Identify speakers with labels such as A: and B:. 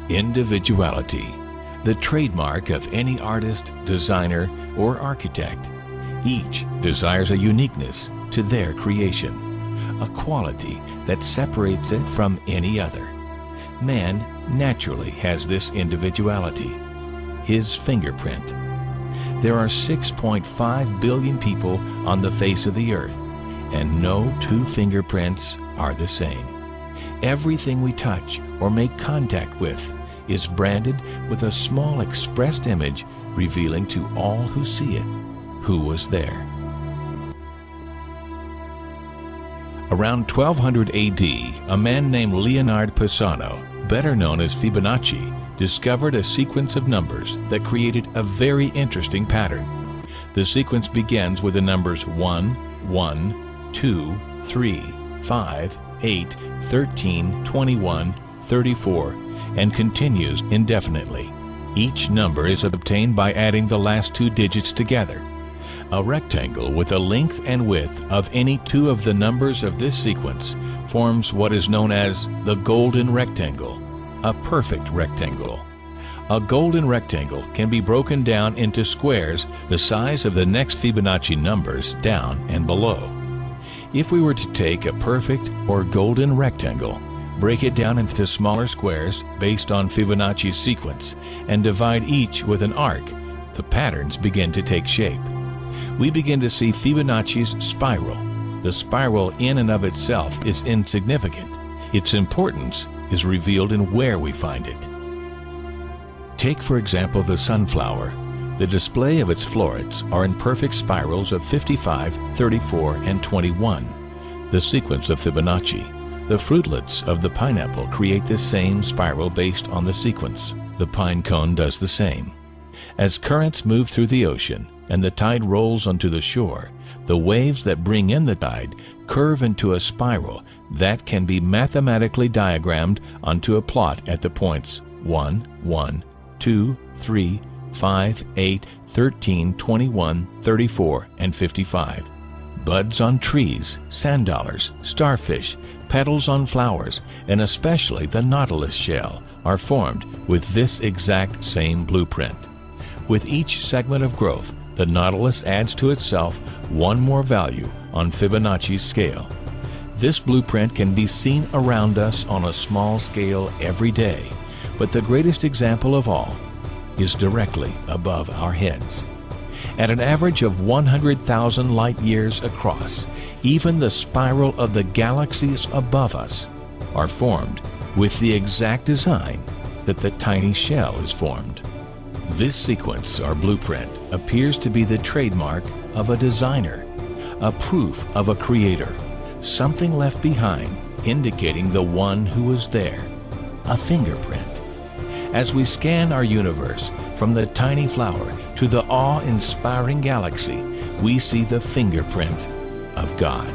A: Individuality, the trademark of any artist, designer, or architect. Each desires a uniqueness to their creation, a quality that separates it from any other. Man naturally has this individuality, his fingerprint. There are 6.5 billion people on the face of the earth, and no two fingerprints are the same. Everything we touch or make contact with is branded with a small expressed image revealing to all who see it who was there. Around 1200 AD, a man named Leonard Pisano, better known as Fibonacci, discovered a sequence of numbers that created a very interesting pattern. The sequence begins with the numbers 1, 1, 2, 3, 5, 8, 13, 21, 34, and continues indefinitely. Each number is obtained by adding the last two digits together. A rectangle with a length and width of any two of the numbers of this sequence forms what is known as the golden rectangle, a perfect rectangle. A golden rectangle can be broken down into squares the size of the next Fibonacci numbers down and below. If we were to take a perfect or golden rectangle, break it down into smaller squares based on Fibonacci's sequence, and divide each with an arc, the patterns begin to take shape. We begin to see Fibonacci's spiral. The spiral in and of itself is insignificant. Its importance is revealed in where we find it. Take, for example, the sunflower. The display of its florets are in perfect spirals of 55, 34, and 21, the sequence of Fibonacci. The fruitlets of the pineapple create the same spiral based on the sequence. The pine cone does the same. As currents move through the ocean and the tide rolls onto the shore, the waves that bring in the tide curve into a spiral that can be mathematically diagrammed onto a plot at the points 1, 1, 2, 3, 5, 8, 13, 21, 34, and 55. Buds on trees, sand dollars, starfish, petals on flowers, and especially the nautilus shell are formed with this exact same blueprint. With each segment of growth, the nautilus adds to itself one more value on Fibonacci's scale. This blueprint can be seen around us on a small scale every day, but the greatest example of all is directly above our heads. At an average of 100,000 light years across, even the spiral of the galaxies above us are formed with the exact design that the tiny shell is formed. This sequence or blueprint appears to be the trademark of a designer, a proof of a creator, something left behind indicating the one who was there, a fingerprint. As we scan our universe from the tiny flower to the awe-inspiring galaxy, we see the fingerprint of God.